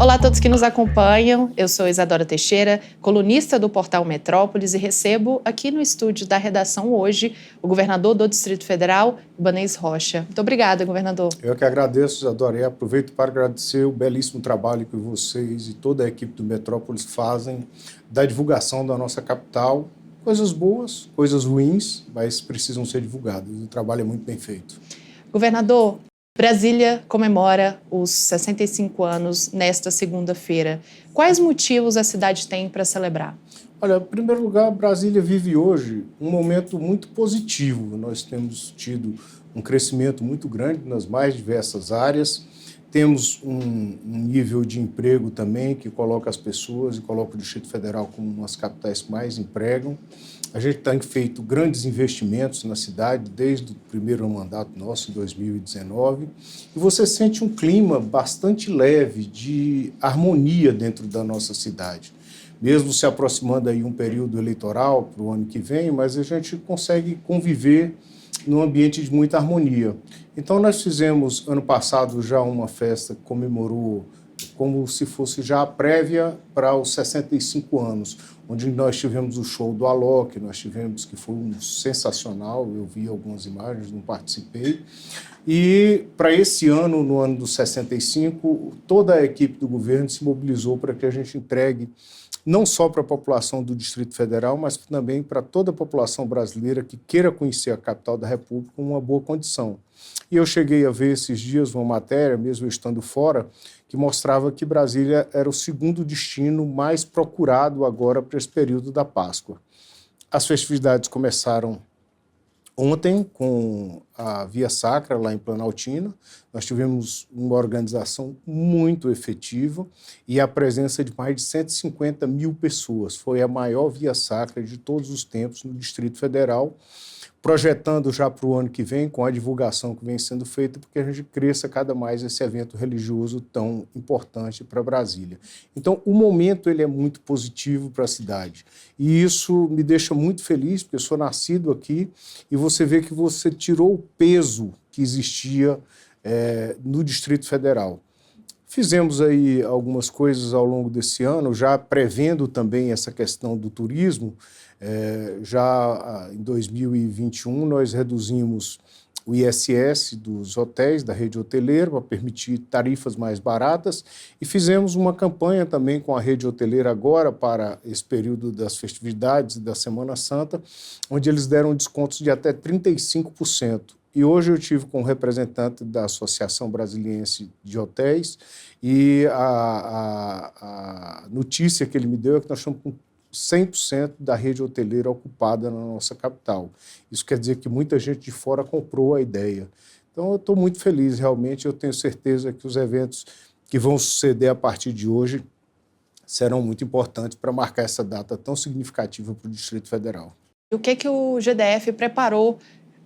Olá a todos que nos acompanham, eu sou Isadora Teixeira, colunista do portal Metrópolis e recebo aqui no estúdio da redação hoje o governador do Distrito Federal, Ibanez Rocha. Muito obrigada, governador. Eu que agradeço, Isadora, e aproveito para agradecer o belíssimo trabalho que vocês e toda a equipe do Metrópolis fazem da divulgação da nossa capital. Coisas boas, coisas ruins, mas precisam ser divulgadas. O trabalho é muito bem feito. Governador, Brasília comemora os 65 anos nesta segunda-feira. Quais motivos a cidade tem para celebrar? Olha, em primeiro lugar, Brasília vive hoje um momento muito positivo. Nós temos tido um crescimento muito grande nas mais diversas áreas. Temos um nível de emprego também que coloca as pessoas e coloca o Distrito Federal como uma das capitais que mais empregam. A gente tem feito grandes investimentos na cidade desde o primeiro mandato nosso, em 2019, e você sente um clima bastante leve de harmonia dentro da nossa cidade. Mesmo se aproximando aí um período eleitoral para o ano que vem, mas a gente consegue conviver num ambiente de muita harmonia. Então nós fizemos ano passado já uma festa que comemorou como se fosse já a prévia para os 65 anos, onde nós tivemos o show do Alok, nós tivemos, que foi sensacional, eu vi algumas imagens, não participei. E para esse ano, no ano dos 65, toda a equipe do governo se mobilizou para que a gente entregue não só para a população do Distrito Federal, mas também para toda a população brasileira que queira conhecer a capital da República com uma boa condição. E eu cheguei a ver esses dias uma matéria, mesmo estando fora, que mostrava que Brasília era o segundo destino mais procurado agora para esse período da Páscoa. As festividades começaram ontem com a Via Sacra, lá em Planaltina. Nós tivemos uma organização muito efetiva e a presença de mais de 150 mil pessoas. Foi a maior Via Sacra de todos os tempos no Distrito Federal, projetando já para o ano que vem, com a divulgação que vem sendo feita, porque a gente cresça cada mais esse evento religioso tão importante para Brasília. Então, o momento ele é muito positivo para a cidade. E isso me deixa muito feliz, porque eu sou nascido aqui, e você vê que você tirou o peso que existia no Distrito Federal. Fizemos aí algumas coisas ao longo desse ano, já prevendo também essa questão do turismo. Já em 2021, nós reduzimos o ISS dos hotéis, da rede hoteleira, para permitir tarifas mais baratas, e fizemos uma campanha também com a rede hoteleira agora para esse período das festividades e da Semana Santa, onde eles deram descontos de até 35%. E hoje eu tive com um representante da Associação Brasiliense de Hotéis e a notícia que ele me deu é que nós estamos com 100% da rede hoteleira ocupada na nossa capital. Isso quer dizer que muita gente de fora comprou a ideia. Então eu estou muito feliz, realmente. Eu tenho certeza que os eventos que vão suceder a partir de hoje serão muito importantes para marcar essa data tão significativa para o Distrito Federal. E o que o GDF preparou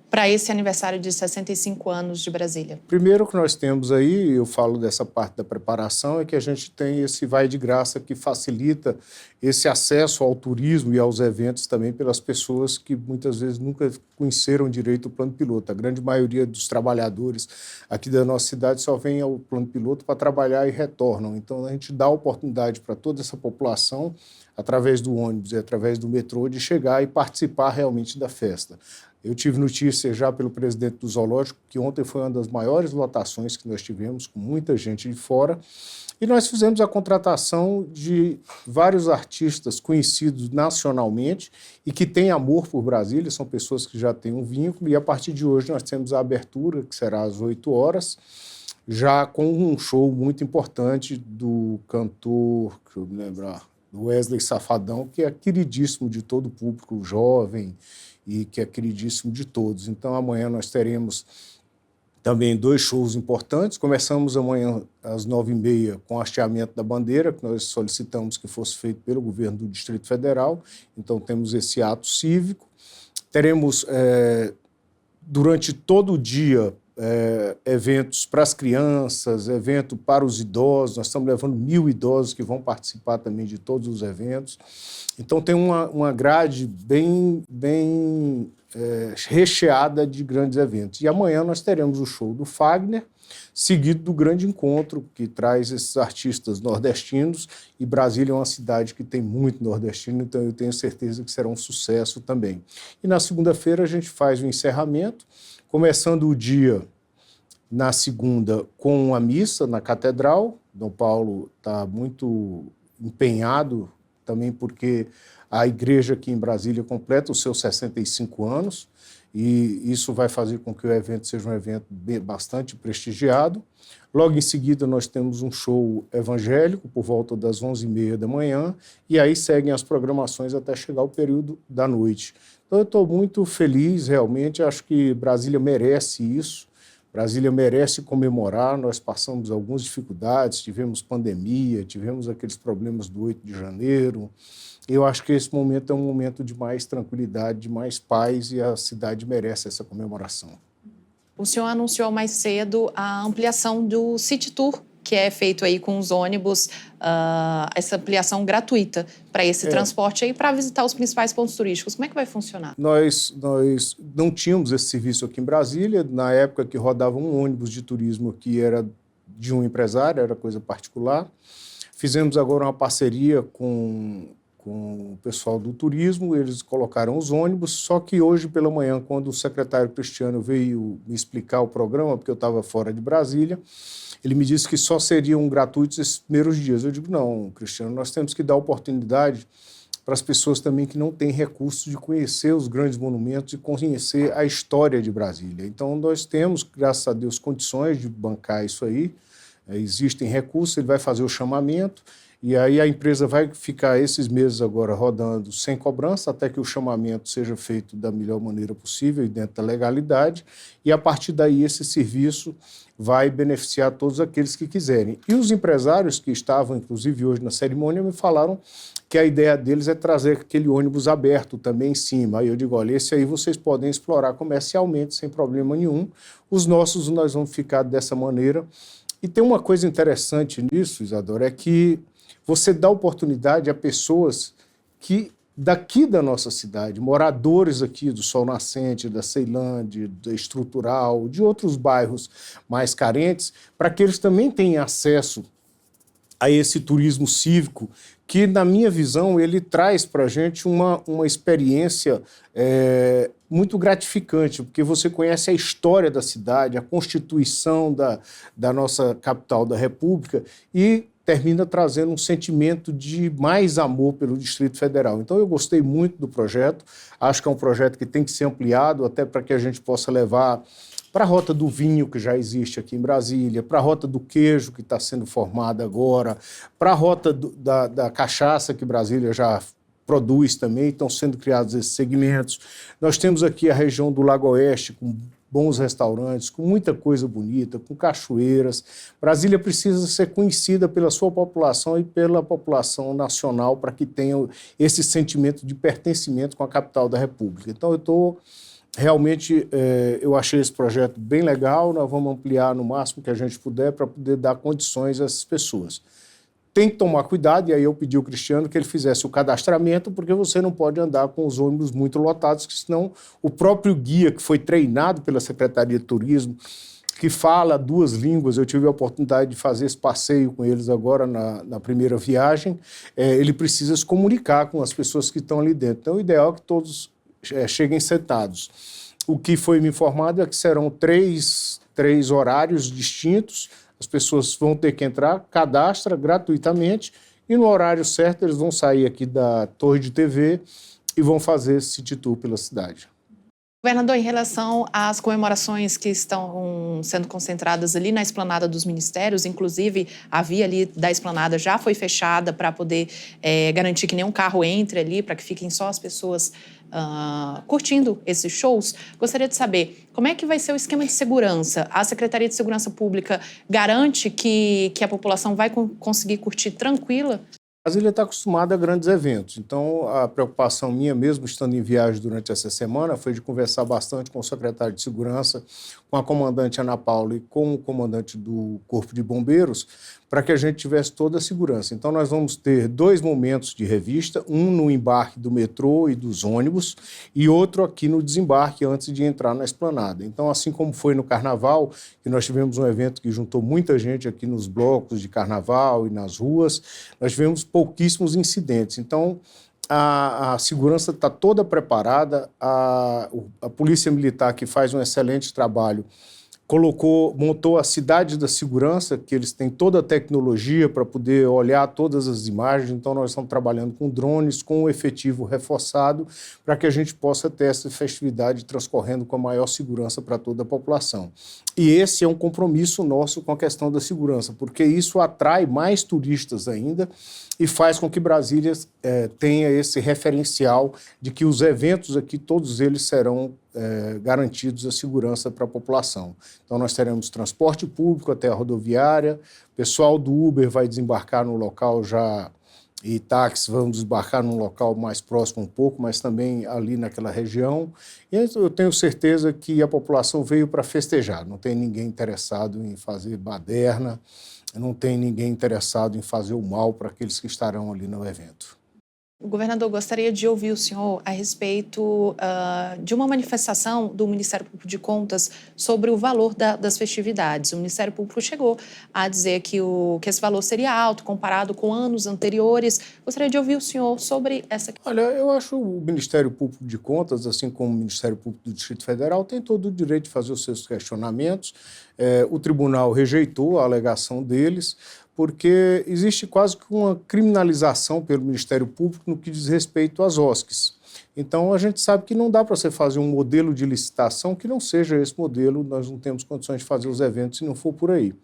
para esse aniversário de 65 anos de Brasília? Primeiro que nós temos aí, eu falo dessa parte da preparação, é que a gente tem esse vai de graça que facilita esse acesso ao turismo e aos eventos também pelas pessoas que muitas vezes nunca conheceram direito o plano piloto. A grande maioria dos trabalhadores aqui da nossa cidade só vem ao plano piloto para trabalhar e retornam. Então a gente dá oportunidade para toda essa população, através do ônibus e através do metrô, de chegar e participar realmente da festa. Eu tive notícia já pelo presidente do Zoológico que ontem foi uma das maiores lotações que nós tivemos, com muita gente de fora, e nós fizemos a contratação de vários artistas conhecidos nacionalmente e que têm amor por Brasília, são pessoas que já têm um vínculo, e a partir de hoje nós temos a abertura, que será às 8 horas, já com um show muito importante do cantor, que eu me lembrar, do Wesley Safadão, que é queridíssimo de todo o público jovem e que é queridíssimo de todos. Então, amanhã nós teremos também 2 shows importantes. Começamos amanhã às 9h30 com o hasteamento da bandeira, que nós solicitamos que fosse feito pelo governo do Distrito Federal. Então, temos esse ato cívico. Teremos, durante todo o dia, eventos para as crianças, evento para os idosos. Nós estamos levando 1.000 idosos que vão participar também de todos os eventos. Então tem uma grade bem recheada de grandes eventos. E amanhã nós teremos o show do Fagner, seguido do grande encontro que traz esses artistas nordestinos, e Brasília é uma cidade que tem muito nordestino, então eu tenho certeza que será um sucesso também. E na segunda-feira a gente faz o encerramento, começando o dia na segunda com a missa na Catedral. Dom Paulo está muito empenhado também porque a igreja aqui em Brasília completa os seus 65 anos, e isso vai fazer com que o evento seja um evento bastante prestigiado. Logo em seguida, nós temos um show evangélico por volta das 11h30 da manhã, e aí seguem as programações até chegar o período da noite. Então, eu estou muito feliz, realmente, acho que Brasília merece isso. Brasília merece comemorar. Nós passamos algumas dificuldades, tivemos pandemia, tivemos aqueles problemas do 8 de janeiro. Eu acho que esse momento é um momento de mais tranquilidade, de mais paz, e a cidade merece essa comemoração. O senhor anunciou mais cedo a ampliação do City Tour, que é feito aí com os ônibus, essa ampliação gratuita para esse transporte aí, para visitar os principais pontos turísticos. Como é que vai funcionar? Nós não tínhamos esse serviço aqui em Brasília. Na época que rodava um ônibus de turismo que era de um empresário, era coisa particular. Fizemos agora uma parceria com o pessoal do turismo, eles colocaram os ônibus, só que hoje pela manhã, quando o secretário Cristiano veio me explicar o programa, porque eu estava fora de Brasília, ele me disse que só seriam gratuitos esses primeiros dias. Eu digo, não, Cristiano, nós temos que dar oportunidade para as pessoas também que não têm recursos de conhecer os grandes monumentos e conhecer a história de Brasília. Então, nós temos, graças a Deus, condições de bancar isso aí, existem recursos, ele vai fazer o chamamento, e aí a empresa vai ficar esses meses agora rodando sem cobrança, até que o chamamento seja feito da melhor maneira possível e dentro da legalidade, e a partir daí esse serviço vai beneficiar todos aqueles que quiserem. E os empresários que estavam, inclusive, hoje na cerimônia, me falaram que a ideia deles é trazer aquele ônibus aberto também em cima. Aí eu digo, olha, esse aí vocês podem explorar comercialmente sem problema nenhum. Os nossos nós vamos ficar dessa maneira. E tem uma coisa interessante nisso, Isadora, é que você dá oportunidade a pessoas que daqui da nossa cidade, moradores aqui do Sol Nascente, da Ceilândia, da Estrutural, de outros bairros mais carentes, para que eles também tenham acesso a esse turismo cívico, que, na minha visão, ele traz para a gente uma experiência muito gratificante, porque você conhece a história da cidade, a constituição da nossa capital da República, e termina trazendo um sentimento de mais amor pelo Distrito Federal. Então, eu gostei muito do projeto, acho que é um projeto que tem que ser ampliado, até para que a gente possa levar para a Rota do Vinho, que já existe aqui em Brasília, para a Rota do Queijo, que está sendo formada agora, para a Rota da Cachaça, que Brasília já produz também, estão sendo criados esses segmentos. Nós temos aqui a região do Lago Oeste, com bons restaurantes, com muita coisa bonita, com cachoeiras. Brasília precisa ser conhecida pela sua população e pela população nacional para que tenha esse sentimento de pertencimento com a capital da República. Então, realmente, eu achei esse projeto bem legal, nós vamos ampliar no máximo que a gente puder para poder dar condições a essas pessoas. Tem que tomar cuidado, e aí eu pedi ao Cristiano que ele fizesse o cadastramento, porque você não pode andar com os ônibus muito lotados, que senão o próprio guia, que foi treinado pela Secretaria de Turismo, que fala 2 línguas, eu tive a oportunidade de fazer esse passeio com eles agora na primeira viagem, ele precisa se comunicar com as pessoas que estão ali dentro. Então, o ideal é que todos cheguem sentados. O que foi me informado é que serão três horários distintos. As pessoas vão ter que entrar, cadastra gratuitamente, e no horário certo eles vão sair aqui da Torre de TV e vão fazer esse City Tour pela cidade. Governador, em relação às comemorações que estão sendo concentradas ali na esplanada dos ministérios, inclusive a via ali da esplanada já foi fechada para poder garantir que nenhum carro entre ali, para que fiquem só as pessoas curtindo esses shows. Gostaria de saber como é que vai ser o esquema de segurança. A Secretaria de Segurança Pública garante que a população vai conseguir curtir tranquila? Brasília está acostumada a grandes eventos, então a preocupação minha, mesmo estando em viagem durante essa semana, foi de conversar bastante com o secretário de Segurança, com a comandante Ana Paula e com o comandante do Corpo de Bombeiros, para que a gente tivesse toda a segurança. Então, nós vamos ter 2 momentos de revista, um no embarque do metrô e dos ônibus e outro aqui no desembarque, antes de entrar na esplanada. Então, assim como foi no Carnaval, que nós tivemos um evento que juntou muita gente aqui nos blocos de Carnaval e nas ruas, nós tivemos pouquíssimos incidentes. Então, a segurança está toda preparada, a Polícia Militar, que faz um excelente trabalho, montou a cidade da segurança, que eles têm toda a tecnologia para poder olhar todas as imagens. Então, nós estamos trabalhando com drones, com o efetivo reforçado, para que a gente possa ter essa festividade transcorrendo com a maior segurança para toda a população. E esse é um compromisso nosso com a questão da segurança, porque isso atrai mais turistas ainda e faz com que Brasília tenha esse referencial de que os eventos aqui, todos eles serão garantidos a segurança para a população. Então, nós teremos transporte público até a rodoviária, o pessoal do Uber vai desembarcar no local já, e táxis vão desembarcar num local mais próximo um pouco, mas também ali naquela região. E eu tenho certeza que a população veio para festejar, não tem ninguém interessado em fazer baderna, não tem ninguém interessado em fazer o mal para aqueles que estarão ali no evento. Governador, gostaria de ouvir o senhor a respeito de uma manifestação do Ministério Público de Contas sobre o valor das festividades. O Ministério Público chegou a dizer que esse valor seria alto comparado com anos anteriores. Gostaria de ouvir o senhor sobre essa questão. Olha, eu acho o Ministério Público de Contas, assim como o Ministério Público do Distrito Federal, tem todo o direito de fazer os seus questionamentos. O tribunal rejeitou a alegação deles, porque existe quase que uma criminalização pelo Ministério Público no que diz respeito às OSCs. Então, a gente sabe que não dá para você fazer um modelo de licitação que não seja esse modelo, nós não temos condições de fazer os eventos se não for por aí.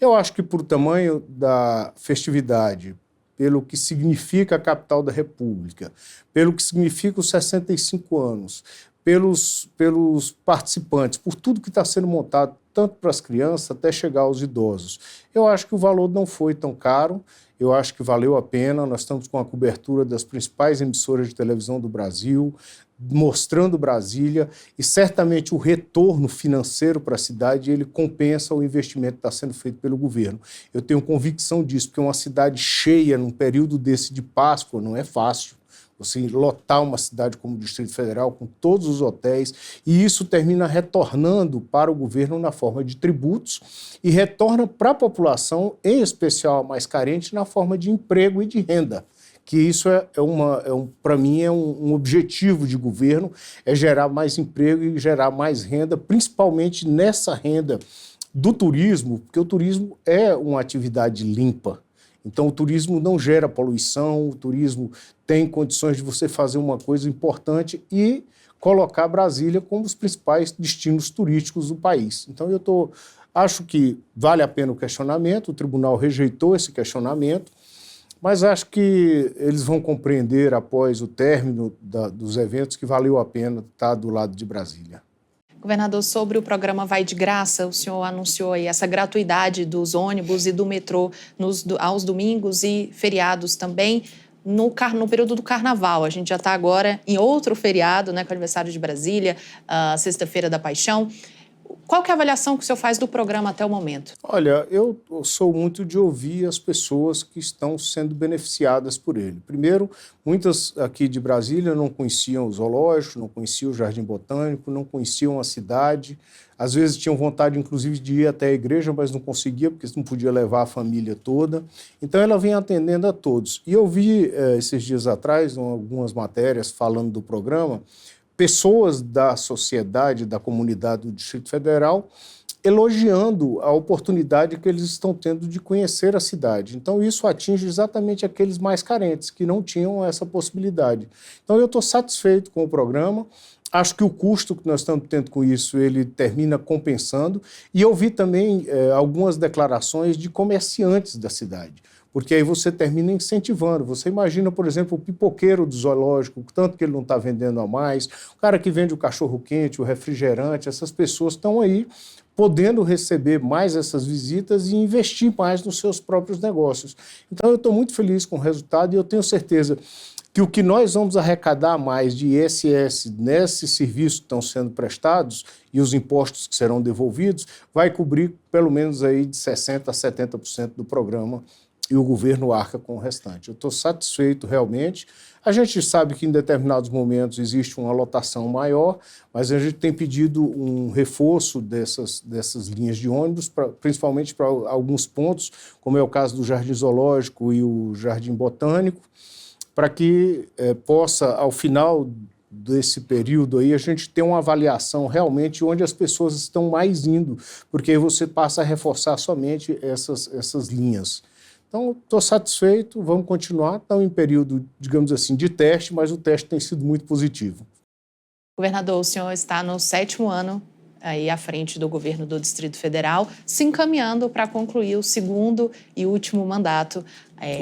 Eu acho que, por tamanho da festividade, pelo que significa a capital da República, pelo que significa os 65 anos, pelos participantes, por tudo que está sendo montado, tanto para as crianças até chegar aos idosos. Eu acho que o valor não foi tão caro, eu acho que valeu a pena. Nós estamos com a cobertura das principais emissoras de televisão do Brasil, mostrando Brasília, e certamente o retorno financeiro para a cidade ele compensa o investimento que está sendo feito pelo governo. Eu tenho convicção disso, porque uma cidade cheia num período desse de Páscoa não é fácil. Você lotar uma cidade como o Distrito Federal com todos os hotéis, e isso termina retornando para o governo na forma de tributos e retorna para a população, em especial a mais carente, na forma de emprego e de renda. Que isso para mim é um objetivo de governo, é gerar mais emprego e gerar mais renda, principalmente nessa renda do turismo, porque o turismo é uma atividade limpa. Então, o turismo não gera poluição, o turismo tem condições de você fazer uma coisa importante e colocar Brasília como os principais destinos turísticos do país. Então, acho que vale a pena o questionamento, o tribunal rejeitou esse questionamento, mas acho que eles vão compreender, após o término dos eventos, que valeu a pena estar do lado de Brasília. Governador, sobre o programa Vai de Graça, o senhor anunciou aí essa gratuidade dos ônibus e do metrô aos domingos e feriados também, no período do Carnaval. A gente já está agora em outro feriado, né, com o aniversário de Brasília, a Sexta-feira da Paixão. Qual que é a avaliação que o senhor faz do programa até o momento? Olha, eu sou muito de ouvir as pessoas que estão sendo beneficiadas por ele. Primeiro, muitas aqui de Brasília não conheciam o zoológico, não conheciam o Jardim Botânico, não conheciam a cidade. Às vezes tinham vontade, inclusive, de ir até a igreja, mas não conseguia, porque não podia levar a família toda. Então, ela vem atendendo a todos. E eu vi, esses dias atrás, algumas matérias falando do programa, pessoas da sociedade, da comunidade do Distrito Federal, elogiando a oportunidade que eles estão tendo de conhecer a cidade. Então, isso atinge exatamente aqueles mais carentes, que não tinham essa possibilidade. Então, eu estou satisfeito com o programa. Acho que o custo que nós estamos tendo com isso, ele termina compensando. E eu vi também algumas declarações de comerciantes da cidade, porque aí você termina incentivando. Você imagina, por exemplo, o pipoqueiro do zoológico, tanto que ele não está vendendo a mais, o cara que vende o cachorro-quente, o refrigerante, essas pessoas estão aí podendo receber mais essas visitas e investir mais nos seus próprios negócios. Então, eu estou muito feliz com o resultado e eu tenho certeza que o que nós vamos arrecadar mais de ISS nesses serviços que estão sendo prestados e os impostos que serão devolvidos vai cobrir pelo menos aí de 60% a 70% do programa e o governo arca com o restante. Eu estou satisfeito realmente. A gente sabe que em determinados momentos existe uma lotação maior, mas a gente tem pedido um reforço dessas linhas de ônibus, principalmente para alguns pontos, como é o caso do Jardim Zoológico e o Jardim Botânico, para que possa, ao final desse período aí, a gente ter uma avaliação realmente onde as pessoas estão mais indo, porque aí você passa a reforçar somente essas linhas. Então, estou satisfeito, vamos continuar. Estamos em período, digamos assim, de teste, mas o teste tem sido muito positivo. Governador, o senhor está no 7º ano aí à frente do governo do Distrito Federal, se encaminhando para concluir o 2º e último mandato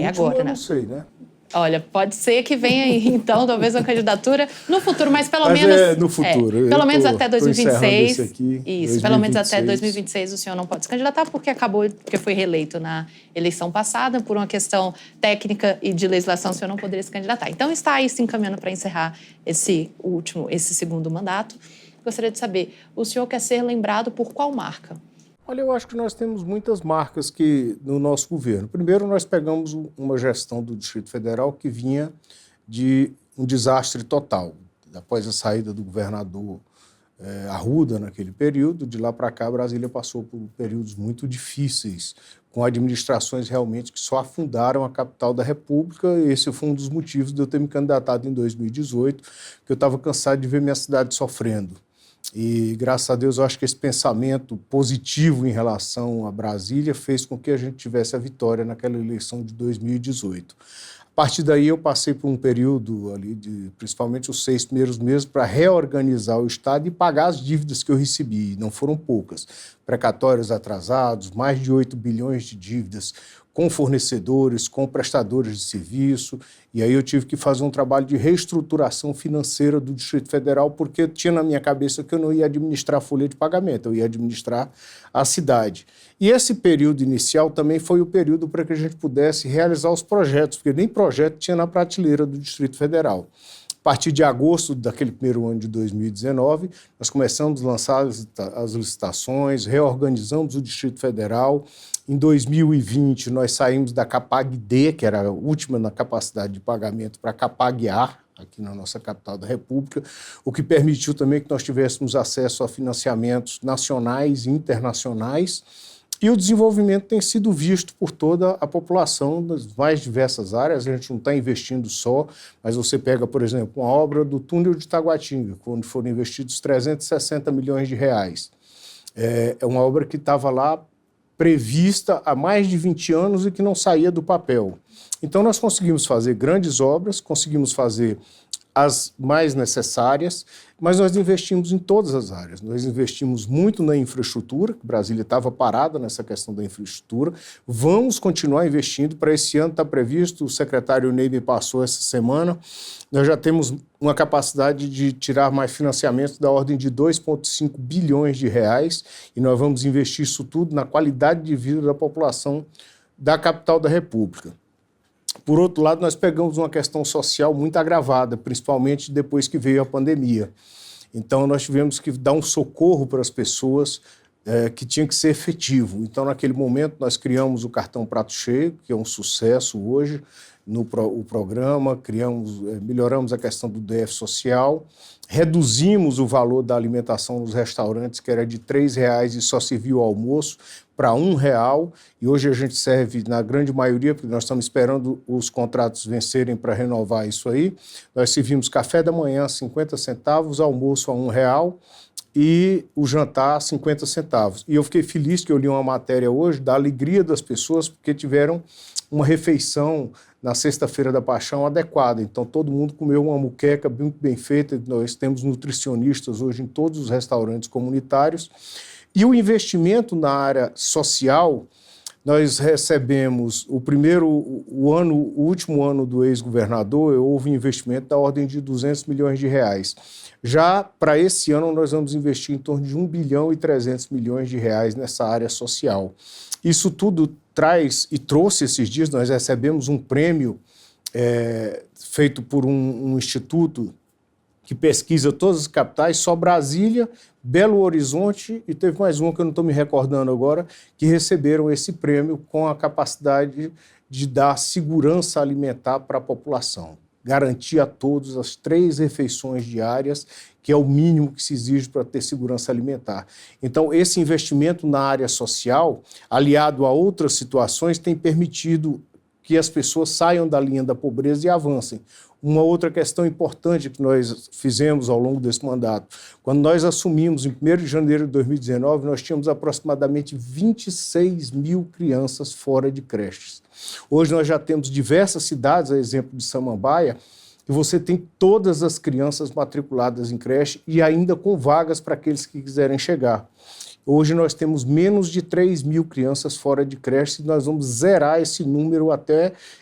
agora, eu não sei, né? Olha, pode ser que venha aí, então, talvez uma candidatura no futuro, mas pelo menos... no futuro. Pelo menos até 2026. Esse aqui, isso, 2026. Pelo menos até 2026 o senhor não pode se candidatar, porque foi reeleito na eleição passada, por uma questão técnica e de legislação, o senhor não poderia se candidatar. Então, está aí se encaminhando para encerrar esse 2º mandato. Gostaria de saber, o senhor quer ser lembrado por qual marca? Olha, eu acho que nós temos muitas marcas no nosso governo. Primeiro, nós pegamos uma gestão do Distrito Federal que vinha de um desastre total. Após a saída do governador Arruda, naquele período, de lá para cá, Brasília passou por períodos muito difíceis, com administrações realmente que só afundaram a capital da República. Esse foi um dos motivos de eu ter me candidatado em 2018, porque eu estava cansado de ver minha cidade sofrendo. E, graças a Deus, eu acho que esse pensamento positivo em relação a Brasília fez com que a gente tivesse a vitória naquela eleição de 2018. A partir daí, eu passei por um período ali, principalmente os 6 primeiros meses, para reorganizar o Estado e pagar as dívidas que eu recebi. Não foram poucas. Precatórios atrasados, mais de 8 bilhões de dívidas com fornecedores, com prestadores de serviço, e aí eu tive que fazer um trabalho de reestruturação financeira do Distrito Federal, porque tinha na minha cabeça que eu não ia administrar a folha de pagamento, eu ia administrar a cidade. E esse período inicial também foi o período para que a gente pudesse realizar os projetos, porque nem projeto tinha na prateleira do Distrito Federal. A partir de agosto daquele primeiro ano de 2019, nós começamos a lançar as licitações, reorganizamos o Distrito Federal. Em 2020, nós saímos da Capag-D, que era a última na capacidade de pagamento, para a Capag-A, aqui na nossa capital da República, o que permitiu também que nós tivéssemos acesso a financiamentos nacionais e internacionais. E o desenvolvimento tem sido visto por toda a população das mais diversas áreas. A gente não está investindo só, mas você pega, por exemplo, uma obra do túnel de Taguatinga, onde foram investidos 360 milhões de reais. É uma obra que estava lá prevista há mais de 20 anos e que não saía do papel. Então, nós conseguimos fazer grandes obras, conseguimos fazer as mais necessárias, mas nós investimos em todas as áreas. Nós investimos muito na infraestrutura, Brasília estava parada nessa questão da infraestrutura, vamos continuar investindo. Para esse ano está previsto, o secretário Ney me passou essa semana, nós já temos uma capacidade de tirar mais financiamentos da ordem de 2,5 bilhões de reais, e nós vamos investir isso tudo na qualidade de vida da população da capital da República. Por outro lado, nós pegamos uma questão social muito agravada, principalmente depois que veio a pandemia. Então, nós tivemos que dar um socorro para as pessoas que tinha que ser efetivo. Então, naquele momento, nós criamos o Cartão Prato Cheio, que é um sucesso hoje, o programa, melhoramos a questão do DF social, reduzimos o valor da alimentação nos restaurantes, que era de R$ 3,00 e só servia o almoço, para R$ 1,00, e hoje a gente serve na grande maioria, porque nós estamos esperando os contratos vencerem para renovar isso aí. Nós servimos café da manhã a 50 centavos, almoço a R$ 1,00 e o jantar a 50 centavos. E eu fiquei feliz que eu li uma matéria hoje da alegria das pessoas, porque tiveram uma refeição na Sexta-feira da Paixão adequada. Então, todo mundo comeu uma muqueca muito bem feita. Nós temos nutricionistas hoje em todos os restaurantes comunitários. E o investimento na área social, nós recebemos o último ano do ex-governador, houve um investimento da ordem de 200 milhões de reais. Já para esse ano, nós vamos investir em torno de 1 bilhão e 300 milhões de reais nessa área social. Isso tudo trouxe esses dias, nós recebemos um prêmio feito por um instituto que pesquisa todas as capitais, só Brasília, Belo Horizonte e teve mais uma que eu não estou me recordando agora, que receberam esse prêmio com a capacidade de dar segurança alimentar para a população. Garantir a todos as 3 refeições diárias, que é o mínimo que se exige para ter segurança alimentar. Então, esse investimento na área social, aliado a outras situações, tem permitido que as pessoas saiam da linha da pobreza e avancem. Uma outra questão importante que nós fizemos ao longo desse mandato, quando nós assumimos em 1º de janeiro de 2019, nós tínhamos aproximadamente 26 mil crianças fora de creches. Hoje nós já temos diversas cidades, a exemplo de Samambaia, que você tem todas as crianças matriculadas em creche e ainda com vagas para aqueles que quiserem chegar. Hoje nós temos menos de 3 mil crianças fora de creche e nós vamos zerar esse número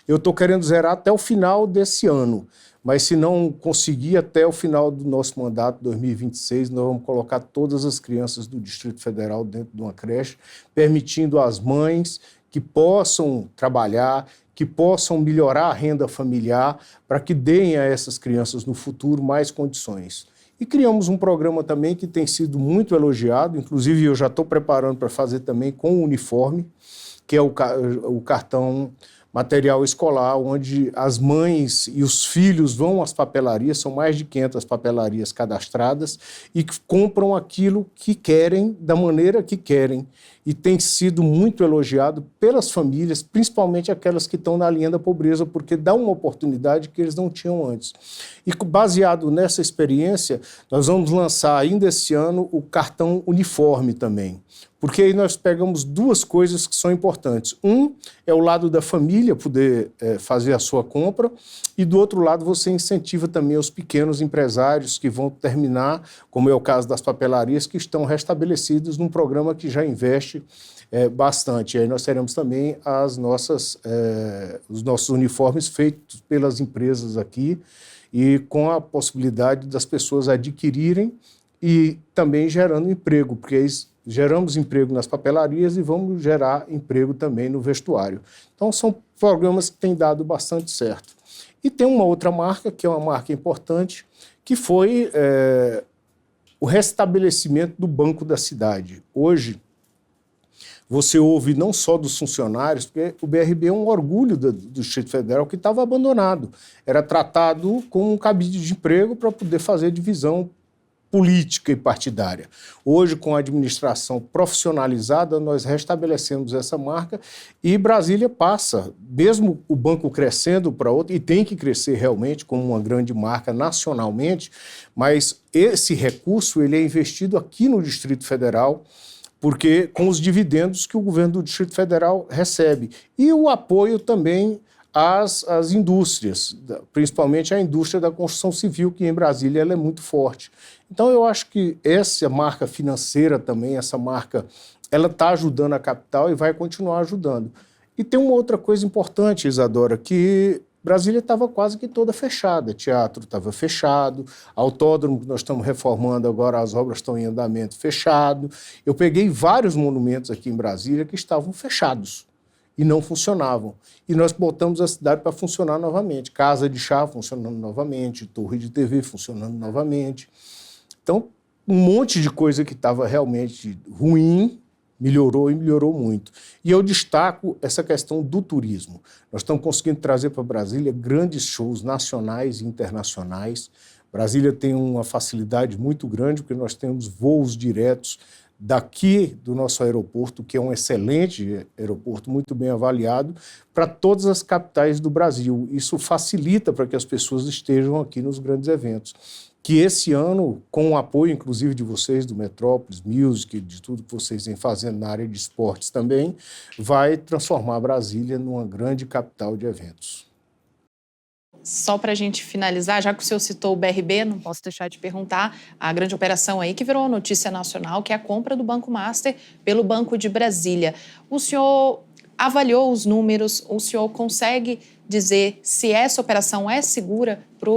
eu estou querendo zerar até o final desse ano, mas se não conseguir até o final do nosso mandato, 2026, nós vamos colocar todas as crianças do Distrito Federal dentro de uma creche, permitindo às mães que possam trabalhar, que possam melhorar a renda familiar, para que deem a essas crianças no futuro mais condições. E criamos um programa também que tem sido muito elogiado, inclusive eu já estou preparando para fazer também com o uniforme, que é o cartão material escolar, onde as mães e os filhos vão às papelarias, são mais de 500 papelarias cadastradas, e que compram aquilo que querem, da maneira que querem. E tem sido muito elogiado pelas famílias, principalmente aquelas que estão na linha da pobreza, porque dá uma oportunidade que eles não tinham antes. E baseado nessa experiência, nós vamos lançar ainda esse ano o cartão uniforme também. Porque aí nós pegamos 2 coisas que são importantes. Um é o lado da família poder fazer a sua compra e do outro lado você incentiva também os pequenos empresários que vão terminar, como é o caso das papelarias, que estão restabelecidos num programa que já investe bastante. E aí nós teremos também os nossos uniformes feitos pelas empresas aqui e com a possibilidade das pessoas adquirirem e também gerando emprego, porque aí geramos emprego nas papelarias e vamos gerar emprego também no vestuário. Então, são programas que têm dado bastante certo. E tem uma outra marca, que é uma marca importante, que foi o restabelecimento do Banco da Cidade. Hoje, você ouve não só dos funcionários, porque o BRB é um orgulho do Distrito Federal que estava abandonado. Era tratado como um cabide de emprego para poder fazer divisão política e partidária. Hoje, com a administração profissionalizada, nós restabelecemos essa marca e Brasília passa, mesmo o banco crescendo para outro, e tem que crescer realmente como uma grande marca nacionalmente, mas esse recurso ele é investido aqui no Distrito Federal, porque com os dividendos que o governo do Distrito Federal recebe. E o apoio também às indústrias, principalmente a indústria da construção civil, que em Brasília ela é muito forte. Então, eu acho que essa marca financeira também, essa marca, ela está ajudando a capital e vai continuar ajudando. E tem uma outra coisa importante, Isadora, que Brasília estava quase que toda fechada, teatro estava fechado, autódromo que nós estamos reformando agora, as obras estão em andamento, fechado. Eu peguei vários monumentos aqui em Brasília que estavam fechados e não funcionavam. E nós botamos a cidade para funcionar novamente. Casa de chá funcionando novamente, torre de TV funcionando novamente. Então, um monte de coisa que estava realmente ruim melhorou e melhorou muito. E eu destaco essa questão do turismo. Nós estamos conseguindo trazer para Brasília grandes shows nacionais e internacionais. Brasília tem uma facilidade muito grande, porque nós temos voos diretos daqui do nosso aeroporto, que é um excelente aeroporto, muito bem avaliado, para todas as capitais do Brasil. Isso facilita para que as pessoas estejam aqui nos grandes eventos. Que esse ano, com o apoio, inclusive, de vocês, do Metrópolis Music, de tudo que vocês vêm fazendo na área de esportes também, vai transformar Brasília numa grande capital de eventos. Só para a gente finalizar, já que o senhor citou o BRB, não posso deixar de perguntar, a grande operação aí que virou notícia nacional, que é a compra do Banco Master pelo Banco de Brasília. O senhor avaliou os números, o senhor consegue dizer se essa operação é segura para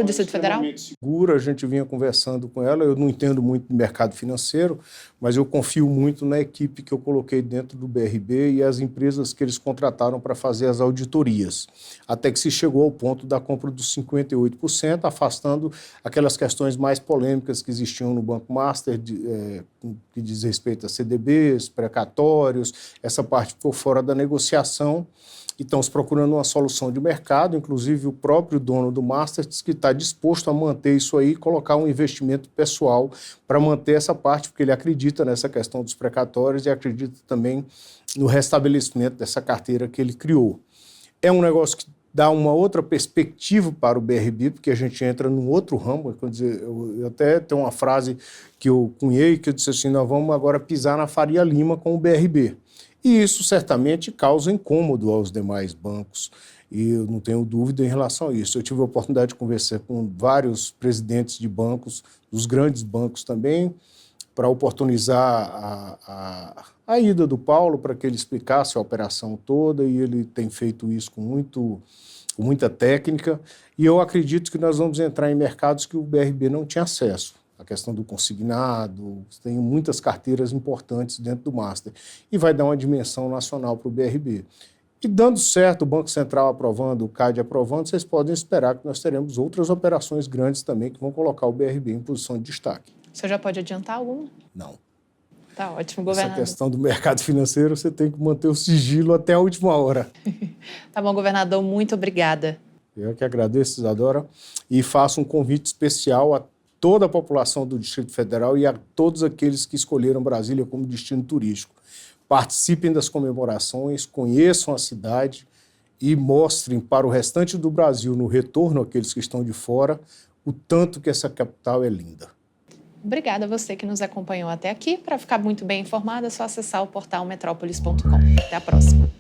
o Distrito Federal? Segura, a gente vinha conversando com ela, eu não entendo muito de mercado financeiro, mas eu confio muito na equipe que eu coloquei dentro do BRB e as empresas que eles contrataram para fazer as auditorias, até que se chegou ao ponto da compra dos 58%, afastando aquelas questões mais polêmicas que existiam no Banco Master, que diz respeito a CDBs, precatórios, essa parte ficou fora da negociação. E estamos procurando uma solução de mercado, inclusive o próprio dono do Master diz que está disposto a manter isso aí e colocar um investimento pessoal para manter essa parte, porque ele acredita nessa questão dos precatórios e acredita também no restabelecimento dessa carteira que ele criou. É um negócio que dá uma outra perspectiva para o BRB, porque a gente entra num outro ramo. Quer dizer, eu até tenho uma frase que eu cunhei, que eu disse assim, nós vamos agora pisar na Faria Lima com o BRB. E isso certamente causa incômodo aos demais bancos, e eu não tenho dúvida em relação a isso. Eu tive a oportunidade de conversar com vários presidentes de bancos, dos grandes bancos também, para oportunizar a ida do Paulo, para que ele explicasse a operação toda, e ele tem feito isso com muita técnica, e eu acredito que nós vamos entrar em mercados que o BRB não tinha acesso. A questão do consignado, tem muitas carteiras importantes dentro do Master, e vai dar uma dimensão nacional para o BRB. E dando certo, o Banco Central aprovando, o CAD aprovando, vocês podem esperar que nós teremos outras operações grandes também que vão colocar o BRB em posição de destaque. O senhor já pode adiantar alguma? Não. Tá ótimo, governador. Essa questão do mercado financeiro, você tem que manter o sigilo até a última hora. Tá bom, governador, muito obrigada. Eu que agradeço, Isadora, e faço um convite especial a toda a população do Distrito Federal e a todos aqueles que escolheram Brasília como destino turístico. Participem das comemorações, conheçam a cidade e mostrem para o restante do Brasil, no retorno àqueles que estão de fora, o tanto que essa capital é linda. Obrigada a você que nos acompanhou até aqui. Para ficar muito bem informado, é só acessar o portal metrópolis.com. Até a próxima.